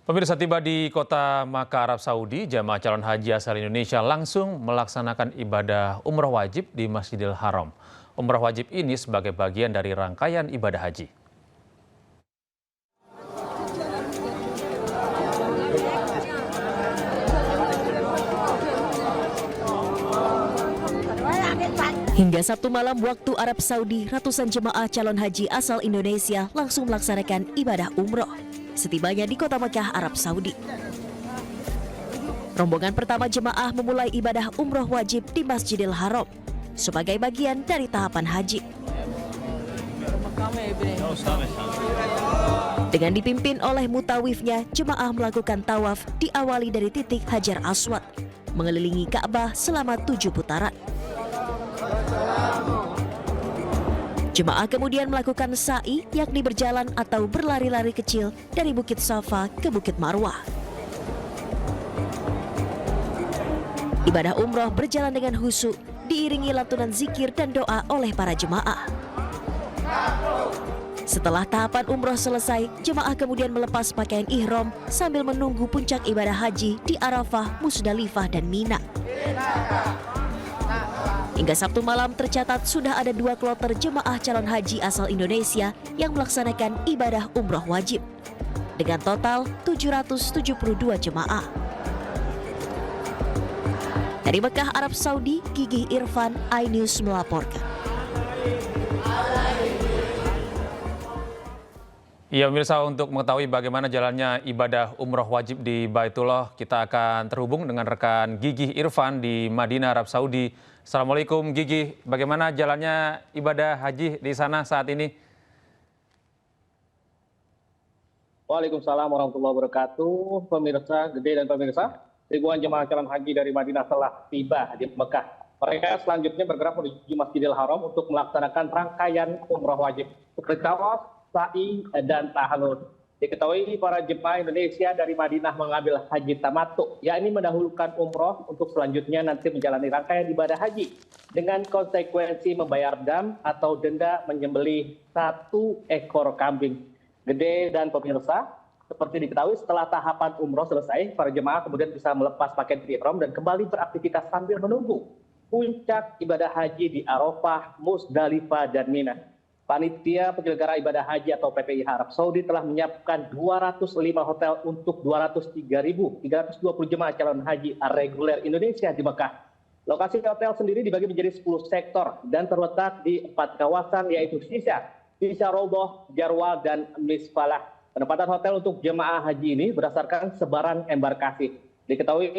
Pemirsa, tiba di kota Makkah, Arab Saudi, jamaah calon haji asal Indonesia langsung melaksanakan ibadah umroh wajib di Masjidil Haram. Umroh wajib ini sebagai bagian dari rangkaian ibadah haji. Hingga Sabtu malam waktu Arab Saudi, ratusan jemaah calon haji asal Indonesia langsung melaksanakan ibadah umroh setibanya di kota Makkah, Arab Saudi. Rombongan pertama jemaah memulai ibadah umroh wajib di Masjidil Haram sebagai bagian dari tahapan haji. Dengan dipimpin oleh mutawifnya, jemaah melakukan tawaf diawali dari titik Hajar Aswad, mengelilingi Ka'bah selama 7 putaran. Jemaah kemudian melakukan sa'i, yakni berjalan atau berlari-lari kecil dari Bukit Safa ke Bukit Marwah. Ibadah umroh berjalan dengan khusyuk, diiringi lantunan zikir dan doa oleh para jemaah. Setelah tahapan umroh selesai, jemaah kemudian melepas pakaian ihram sambil menunggu puncak ibadah haji di Arafah, Musdalifah, dan Mina. Hingga Sabtu malam tercatat sudah ada 2 kloter jemaah calon haji asal Indonesia yang melaksanakan ibadah umroh wajib dengan total 772 jemaah. Dari Mekah, Arab Saudi, Gigih Irfan, iNews melaporkan. Ya, pemirsa, untuk mengetahui bagaimana jalannya ibadah umroh wajib di Baitullah, kita akan terhubung dengan rekan Gigih Irfan di Madinah, Arab Saudi. Assalamualaikum Gigih, bagaimana jalannya ibadah haji di sana saat ini? Waalaikumsalam warahmatullahi wabarakatuh. Pemirsa Gede dan pemirsa, ribuan jemaah calon haji dari Madinah telah tiba di Mekah. Mereka selanjutnya bergerak menuju Masjidil Haram untuk melaksanakan rangkaian umroh wajib seperti tawaf, sa'i, dan tahallul. Diketahui para jemaah Indonesia dari Madinah mengambil haji tamattu, yakni mendahulukan umroh untuk selanjutnya nanti menjalani rangkaian ibadah haji dengan konsekuensi membayar dam atau denda menyembelih 1 ekor kambing. Gede dan pemirsa, seperti diketahui setelah tahapan umroh selesai, para jemaah kemudian bisa melepas pakaian ihram dan kembali beraktivitas sambil menunggu puncak ibadah haji di Arafah, Musdalifah, dan Mina. Panitia penyelenggara ibadah haji atau PPIH Arab Saudi telah menyiapkan 205 hotel untuk 203.320 jemaah calon haji reguler Indonesia di Mekah. Lokasi hotel sendiri dibagi menjadi 10 sektor dan terletak di 4 kawasan, yaitu Sisa, Roboh, Jarwal, dan Misfalah. Penempatan hotel untuk jemaah haji ini berdasarkan sebaran embarkasi. Diketahui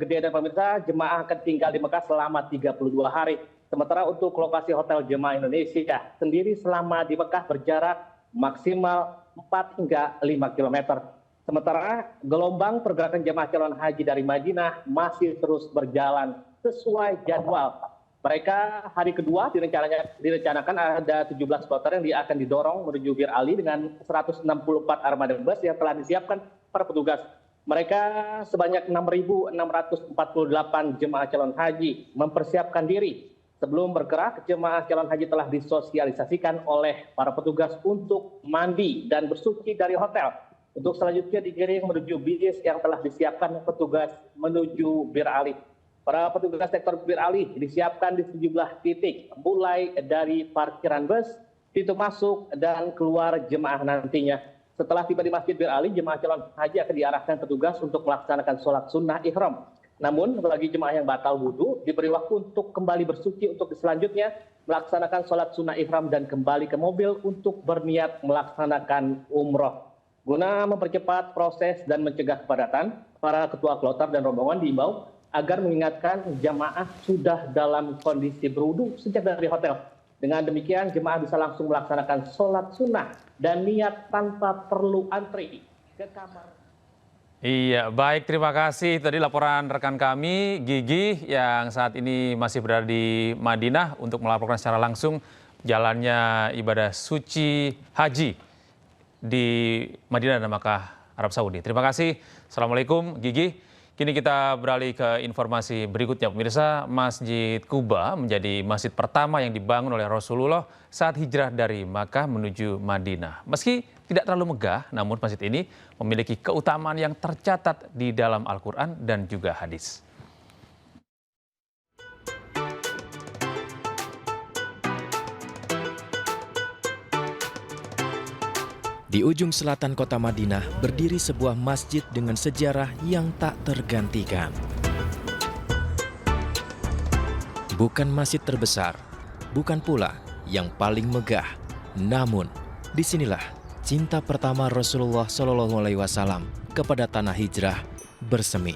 Gede dan pemirsa, jemaah akan tinggal di Mekah selama 32 hari. Sementara untuk lokasi hotel jemaah Indonesia sendiri selama di Mekah berjarak maksimal 4 hingga 5 km. Sementara gelombang pergerakan jemaah calon haji dari Madinah masih terus berjalan sesuai jadwal. Mereka hari kedua direncanakan ada 17 kloter yang akan didorong menuju Bir Ali dengan 164 armada bus yang telah disiapkan para petugas. Mereka sebanyak 6.648 jemaah calon haji mempersiapkan diri. Sebelum bergerak, jemaah calon haji telah disosialisasikan oleh para petugas untuk mandi dan bersuci dari hotel. Untuk selanjutnya digiring menuju bis yang telah disiapkan petugas menuju Bir Ali. Para petugas sektor Bir Ali disiapkan di sejumlah titik, mulai dari parkiran bus, pintu masuk dan keluar jemaah nantinya. Setelah tiba di Masjid Bir Ali, jemaah calon haji akan diarahkan petugas untuk melaksanakan sholat sunnah ihram. Namun bagi jemaah yang batal wudhu diberi waktu untuk kembali bersuci untuk selanjutnya melaksanakan sholat sunnah ihram dan kembali ke mobil untuk berniat melaksanakan umroh. Guna mempercepat proses dan mencegah kepadatan, para ketua kloter dan rombongan diimbau agar mengingatkan jemaah sudah dalam kondisi berwudhu sejak dari hotel. Dengan demikian jemaah bisa langsung melaksanakan sholat sunnah dan niat tanpa perlu antri ke kamar. Iya, baik, terima kasih. Tadi laporan rekan kami, Gigih, yang saat ini masih berada di Madinah untuk melaporkan secara langsung jalannya ibadah suci haji di Madinah dan Makkah, Arab Saudi. Terima kasih. Assalamualaikum, Gigih. Kini kita beralih ke informasi berikutnya. Pemirsa, Masjid Kuba menjadi masjid pertama yang dibangun oleh Rasulullah saat hijrah dari Makkah menuju Madinah. Meski tidak terlalu megah, namun masjid ini memiliki keutamaan yang tercatat di dalam Al-Quran dan juga hadis. Di ujung selatan kota Madinah berdiri sebuah masjid dengan sejarah yang tak tergantikan. Bukan masjid terbesar, bukan pula yang paling megah, namun disinilah cinta pertama Rasulullah SAW kepada tanah hijrah bersemi.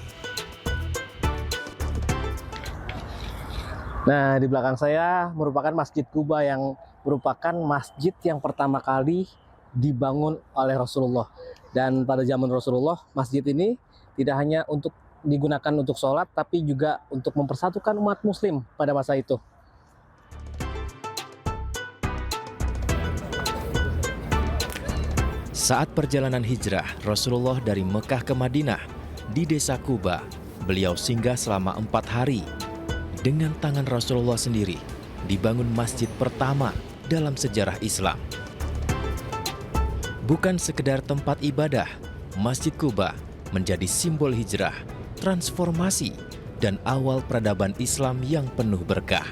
Nah, di belakang saya merupakan Masjid Kuba yang merupakan masjid yang pertama kali dibangun oleh Rasulullah. Dan pada zaman Rasulullah, masjid ini tidak hanya untuk digunakan untuk sholat, tapi juga untuk mempersatukan umat muslim pada masa itu. Saat perjalanan hijrah Rasulullah dari Mekah ke Madinah, di desa Kuba, beliau singgah selama 4 hari. Dengan tangan Rasulullah sendiri, dibangun masjid pertama dalam sejarah Islam. Bukan sekedar tempat ibadah, Masjid Kuba menjadi simbol hijrah, transformasi, dan awal peradaban Islam yang penuh berkah.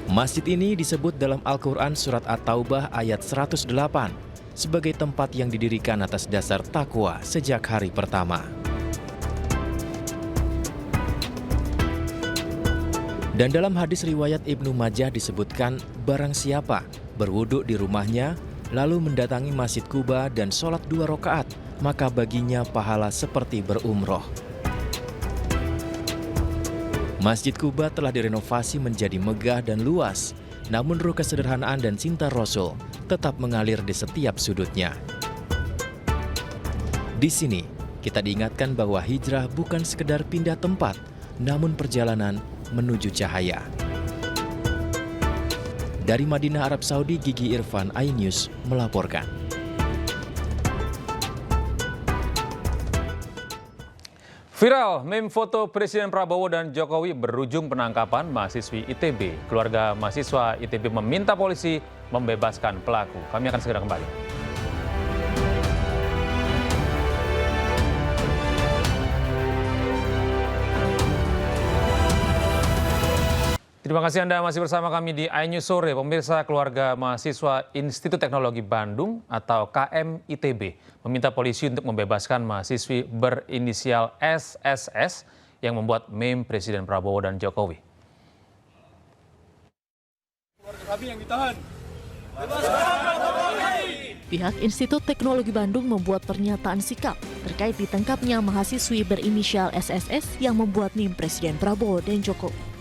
Masjid ini disebut dalam Al-Quran Surat At-Taubah ayat 108 sebagai tempat yang didirikan atas dasar takwa sejak hari pertama. Dan dalam hadis riwayat Ibnu Majah disebutkan, barang siapa berwuduk di rumahnya, lalu mendatangi Masjid Kuba dan sholat 2 rakaat, maka baginya pahala seperti berumroh. Masjid Kuba telah direnovasi menjadi megah dan luas, namun ruh kesederhanaan dan cinta Rasul tetap mengalir di setiap sudutnya. Di sini, kita diingatkan bahwa hijrah bukan sekedar pindah tempat, namun perjalanan menuju cahaya. Dari Madinah, Arab Saudi, Gigi Irfan, iNews melaporkan. Viral, meme foto Presiden Prabowo dan Jokowi berujung penangkapan mahasiswi ITB. Keluarga mahasiswa ITB meminta polisi membebaskan pelaku. Kami akan segera kembali. Terima kasih Anda masih bersama kami di iNews Sore. Pemirsa, keluarga mahasiswa Institut Teknologi Bandung atau KM ITB meminta polisi untuk membebaskan mahasiswi berinisial SSS yang membuat meme Presiden Prabowo dan Jokowi. Keluarga kami yang ditahan. Pihak Institut Teknologi Bandung membuat pernyataan sikap terkait ditangkapnya mahasiswi berinisial SSS yang membuat meme Presiden Prabowo dan Jokowi.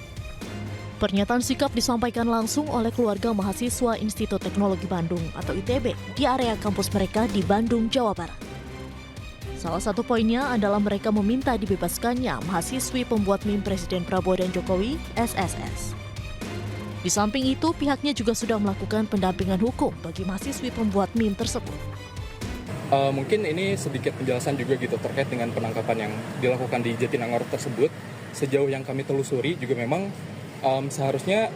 Pernyataan sikap disampaikan langsung oleh keluarga mahasiswa Institut Teknologi Bandung atau ITB di area kampus mereka di Bandung, Jawa Barat. Salah satu poinnya adalah mereka meminta dibebaskannya mahasiswi pembuat meme Presiden Prabowo dan Jokowi, SSS. Di samping itu, pihaknya juga sudah melakukan pendampingan hukum bagi mahasiswi pembuat meme tersebut. Mungkin ini sedikit penjelasan juga gitu terkait dengan penangkapan yang dilakukan di Jatinangor tersebut. Sejauh yang kami telusuri juga memang seharusnya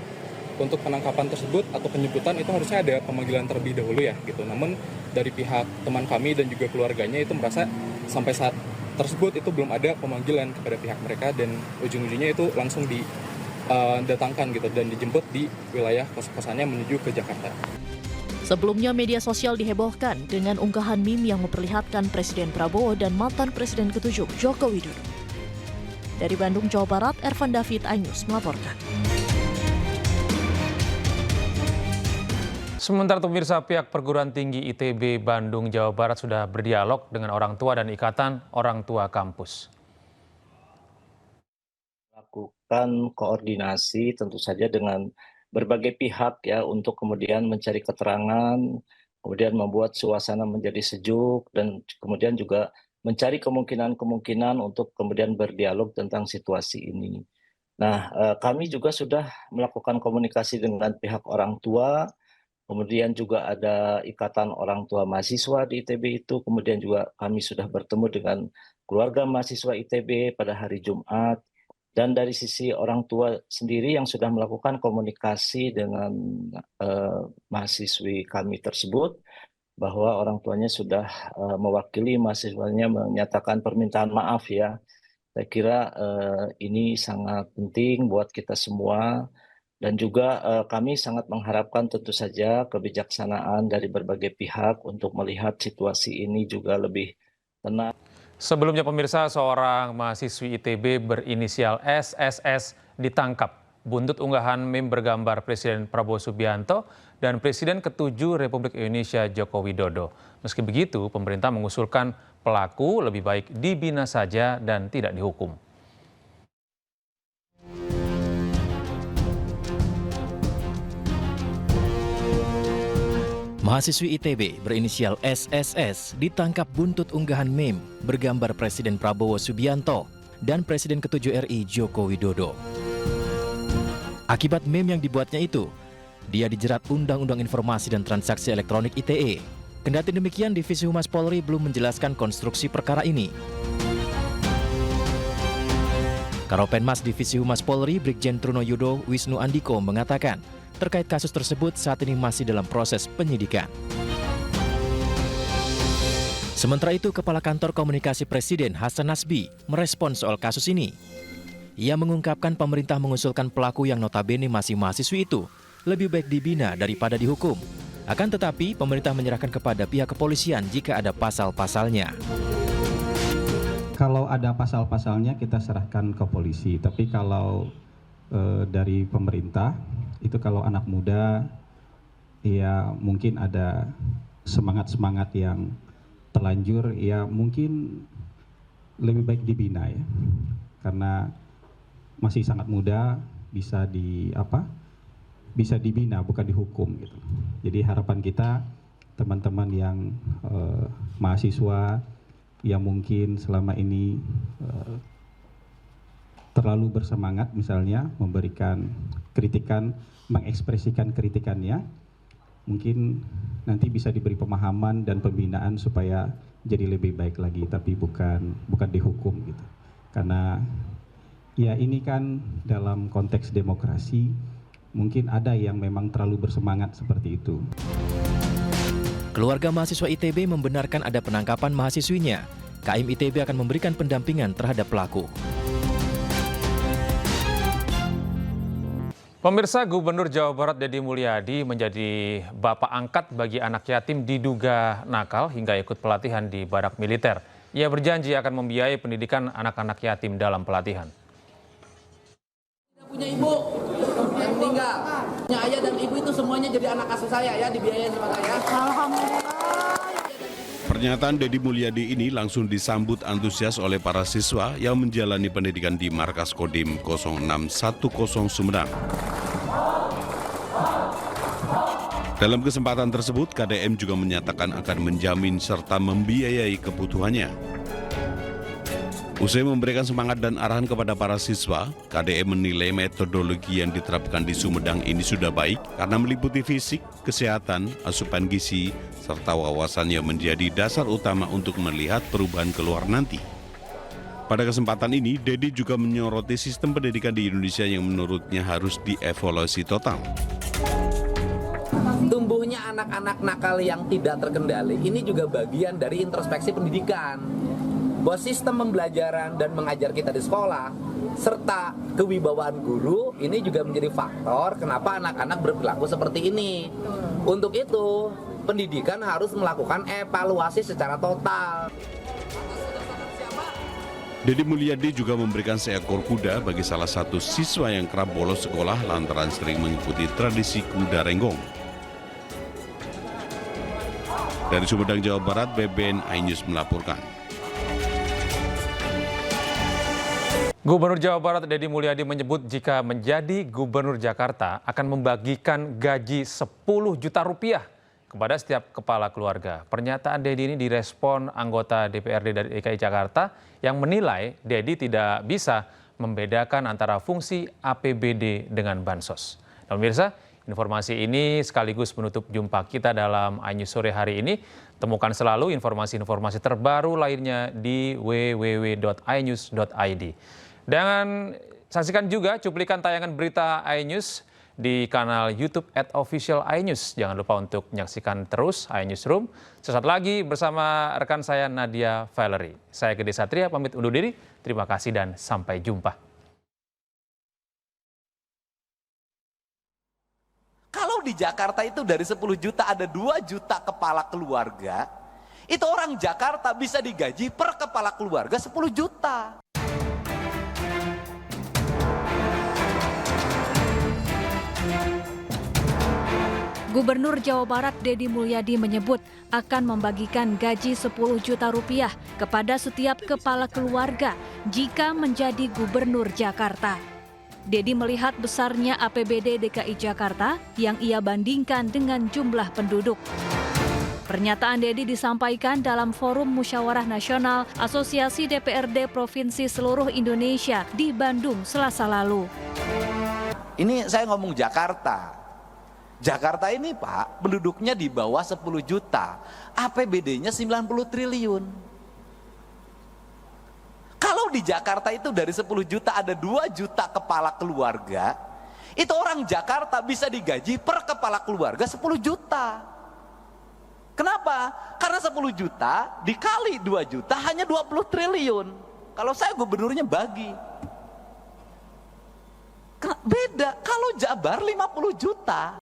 untuk penangkapan tersebut atau penjemputan itu harusnya ada pemanggilan terlebih dahulu ya gitu. Namun dari pihak teman kami dan juga keluarganya itu merasa sampai saat tersebut itu belum ada pemanggilan kepada pihak mereka dan ujung-ujungnya itu langsung didatangkan gitu dan dijemput di wilayah kos-kosannya menuju ke Jakarta. Sebelumnya media sosial dihebohkan dengan unggahan meme yang memperlihatkan Presiden Prabowo dan mantan Presiden ke-7 Joko Widodo. Dari Bandung, Jawa Barat, Ervan David, iNews melaporkan. Sementara itu pemirsa, pihak Perguruan Tinggi ITB Bandung, Jawa Barat sudah berdialog dengan orang tua dan Ikatan Orang Tua Kampus. Lakukan koordinasi tentu saja dengan berbagai pihak ya untuk kemudian mencari keterangan, kemudian membuat suasana menjadi sejuk dan kemudian juga mencari kemungkinan-kemungkinan untuk kemudian berdialog tentang situasi ini. Nah, kami juga sudah melakukan komunikasi dengan pihak orang tua kemudian juga ada Ikatan Orang Tua Mahasiswa di ITB itu, kemudian juga kami sudah bertemu dengan keluarga mahasiswa ITB pada hari Jumat, dan dari sisi orang tua sendiri yang sudah melakukan komunikasi dengan mahasiswi kami tersebut, bahwa orang tuanya sudah mewakili mahasiswanya menyatakan permintaan maaf ya. Saya kira ini sangat penting buat kita semua. Dan juga kami sangat mengharapkan tentu saja kebijaksanaan dari berbagai pihak untuk melihat situasi ini juga lebih tenang. Sebelumnya pemirsa, seorang mahasiswi ITB berinisial SSS ditangkap buntut unggahan meme bergambar Presiden Prabowo Subianto dan Presiden ke-7 Republik Indonesia Joko Widodo. Meski begitu, pemerintah mengusulkan pelaku lebih baik dibina saja dan tidak dihukum. Mahasiswi ITB berinisial SSS ditangkap buntut unggahan meme bergambar Presiden Prabowo Subianto dan Presiden ke-7 RI Joko Widodo. Akibat meme yang dibuatnya itu, dia dijerat Undang-Undang Informasi dan Transaksi Elektronik ITE. Kendati demikian, Divisi Humas Polri belum menjelaskan konstruksi perkara ini. Karopenmas Divisi Humas Polri Brigjen Trunoyudo Wisnu Andiko mengatakan, terkait kasus tersebut saat ini masih dalam proses penyidikan. Sementara itu, Kepala Kantor Komunikasi Presiden Hasan Nasbi merespon soal kasus ini. Ia mengungkapkan pemerintah mengusulkan pelaku yang notabene masih mahasiswi itu lebih baik dibina daripada dihukum. Akan tetapi, pemerintah menyerahkan kepada pihak kepolisian jika ada pasal-pasalnya. Kalau ada pasal-pasalnya kita serahkan ke polisi, tapi kalau dari pemerintah, itu kalau anak muda, ya mungkin ada semangat-semangat yang terlanjur, ya mungkin lebih baik dibina ya. Karena masih sangat muda, bisa dibina bukan dihukum gitu. Jadi harapan kita teman-teman yang mahasiswa yang mungkin selama ini terlalu bersemangat misalnya memberikan kritikan, mengekspresikan kritikannya, mungkin nanti bisa diberi pemahaman dan pembinaan supaya jadi lebih baik lagi, tapi bukan dihukum gitu. Karena ya ini kan dalam konteks demokrasi, mungkin ada yang memang terlalu bersemangat seperti itu. Keluarga mahasiswa ITB membenarkan ada penangkapan mahasiswinya. KM ITB akan memberikan pendampingan terhadap pelaku. Pemirsa, Gubernur Jawa Barat Deddy Mulyadi menjadi bapak angkat bagi anak yatim diduga nakal hingga ikut pelatihan di barak militer. Ia berjanji akan membiayai pendidikan anak-anak yatim dalam pelatihan. Punya ibu yang meninggal, punya ayah dan ibu itu semuanya jadi anak asuh saya ya, dibiayain sama saya. Alhamdulillah. Pernyataan Deddy Mulyadi ini langsung disambut antusias oleh para siswa yang menjalani pendidikan di Markas Kodim 0610 Sumedang. Dalam kesempatan tersebut, KDM juga menyatakan akan menjamin serta membiayai kebutuhannya. Usai memberikan semangat dan arahan kepada para siswa, KDM menilai metodologi yang diterapkan di Sumedang ini sudah baik karena meliputi fisik, kesehatan, asupan gizi, serta wawasan yang menjadi dasar utama untuk melihat perubahan keluar nanti. Pada kesempatan ini, Deddy juga menyoroti sistem pendidikan di Indonesia yang menurutnya harus dievaluasi total. Tumbuhnya anak-anak nakal yang tidak terkendali ini juga bagian dari introspeksi pendidikan. Bahwa sistem pembelajaran dan mengajar kita di sekolah serta kewibawaan guru ini juga menjadi faktor kenapa anak-anak berperilaku seperti ini. Untuk itu, pendidikan harus melakukan evaluasi secara total. Deddy Mulyadi juga memberikan seekor kuda bagi salah satu siswa yang kerap bolos sekolah lantaran sering mengikuti tradisi kuda renggong. Dari Sumedang, Jawa Barat, BBN iNews melaporkan. Gubernur Jawa Barat Deddy Mulyadi menyebut jika menjadi Gubernur Jakarta akan membagikan gaji 10 juta rupiah kepada setiap kepala keluarga. Pernyataan Deddy ini direspon anggota DPRD dari DKI Jakarta yang menilai Deddy tidak bisa membedakan antara fungsi APBD dengan bansos. Dan pemirsa, Informasi ini sekaligus menutup jumpa kita dalam iNews sore hari ini. Temukan selalu informasi-informasi terbaru lainnya di www.inews.id. Dan saksikan juga cuplikan tayangan berita iNews di kanal YouTube @official_inews. Jangan lupa untuk menyaksikan terus iNewsroom. Sesaat lagi bersama rekan saya Nadia Valerie. Saya Gede Satria pamit undur diri. Terima kasih dan sampai jumpa. Kalau di Jakarta itu dari 10 juta ada 2 juta kepala keluarga, itu orang Jakarta bisa digaji per kepala keluarga 10 juta. Gubernur Jawa Barat Deddy Mulyadi menyebut akan membagikan gaji 10 juta rupiah kepada setiap kepala keluarga jika menjadi gubernur Jakarta. Deddy melihat besarnya APBD DKI Jakarta yang ia bandingkan dengan jumlah penduduk. Pernyataan Deddy disampaikan dalam Forum Musyawarah Nasional Asosiasi DPRD Provinsi Seluruh Indonesia di Bandung Selasa lalu. Ini saya ngomong Jakarta. Jakarta ini Pak, penduduknya di bawah 10 juta, APBD-nya 90 triliun. Kalau di Jakarta itu dari 10 juta ada 2 juta kepala keluarga, itu orang Jakarta bisa digaji per kepala keluarga 10 juta. Kenapa? Karena 10 juta dikali 2 juta hanya 20 triliun. Kalau saya gubernurnya bagi. Beda, kalau Jabar 50 juta.